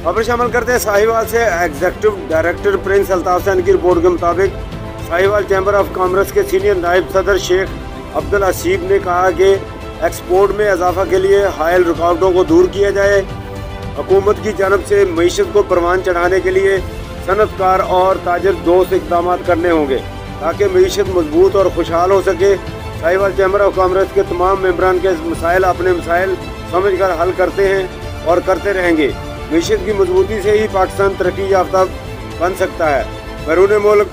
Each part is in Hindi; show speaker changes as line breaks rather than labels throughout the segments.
खबर शामिल करते हैं साहिवाल से। Executive director Prince Altaf Hussain की रिपोर्ट के मुताबिक साहिवाल चैम्बर ऑफ कॉमर्स के सीनियर नायब सदर शेख अब्दुल हसीब ने कहा कि एक्सपोर्ट में इजाफा के लिए हायल रुकावटों को दूर किया जाए। हुकूमत की जानब से मईशत को परवान चढ़ाने के लिए सनतकार और ताजर दोस्त इक़दाम करने होंगे ताकि मईशत मजबूत और खुशहाल हो सके। साहिवाल चैम्बर ऑफ कॉमर्स के तमाम मेंबरान के मसाइल अपने मसाइल समझ कर हल करते हैं और करते रहेंगे। मईशत की मजबूती से ही पाकिस्तान तरक्की याफ्ता बन सकता है। बैरून मुल्क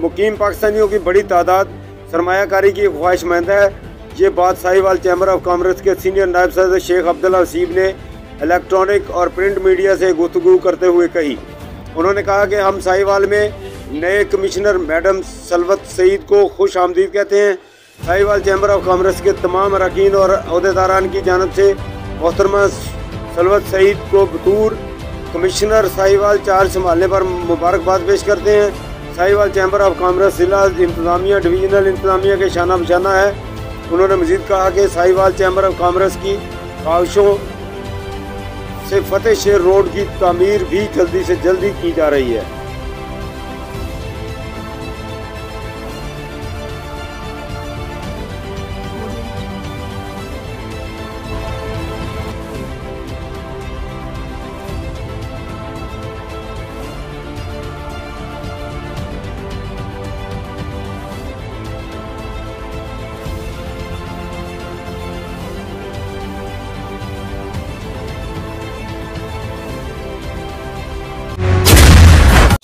मुकीम पाकिस्तानियों की बड़ी तादाद सरमायाकारी की ख्वाहिशमंद है। ये बात साहिवाल चैम्बर ऑफ कॉमर्स के सीनियर नायब सदर शेख अब्दुल हसीब ने इलेक्ट्रॉनिक और प्रिंट मीडिया से गुफ्तगू करते हुए कही। उन्होंने कहा कि हम साहिवाल में नए कमिश्नर मैडम सलवत सईद को खुश आमदीद कहते हैं। साहिवाल चैम्बर ऑफ कॉमर्स के तमाम अरकान और अहदेदारान की जानब से मोहतरमा सलवत सईद को बतौर कमिश्नर साहिवाल चार्ज संभालने पर मुबारकबाद पेश करते हैं। साहिवाल चैम्बर ऑफ कॉमर्स जिला इंतजामिया डिवीजनल इंतजामिया के शाना बशाना है। उन्होंने मजीद कहा कि साहिवाल चैम्बर ऑफ कॉमर्स की ख्वाहिशों से फतेह शेर रोड की तामीर भी जल्दी से जल्दी की जा रही है।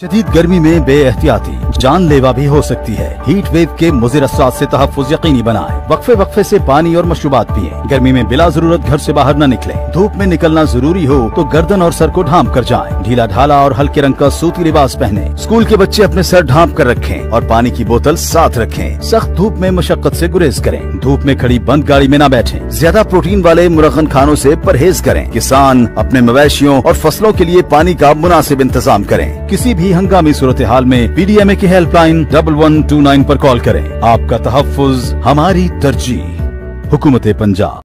शदीद गर्मी में बेएहतियाती जानलेवा भी हो सकती है। हीट वेव के मुज़िर असरात से तहफ़्फ़ुज़ यकीनी बनाएं। वक्फे वक्फे से पानी और मशरूबात पिएं। गर्मी में बिला जरूरत घर से बाहर न निकलें। धूप में निकलना जरूरी हो तो गर्दन और सर को ढांप कर जाएं। ढीला ढाला और हल्के रंग का सूती लिबास पहने। स्कूल के बच्चे अपने सर ढांप कर रखें और पानी की बोतल साथ रखें। सख्त धूप में मशक्कत से गुरेज करें। धूप में खड़ी बंद गाड़ी में न बैठें। ज्यादा प्रोटीन वाले मुरगन खानों से परहेज करें। किसान अपने मवेशियों और फसलों के लिए पानी का मुनासिब इंतजाम करें। किसी भी हंगामी सूरत हाल में PDMA की हेल्पलाइन 1129 पर कॉल करें। आपका तहफ़्फ़ुज़ हमारी तरजीह। हुकूमत पंजाब।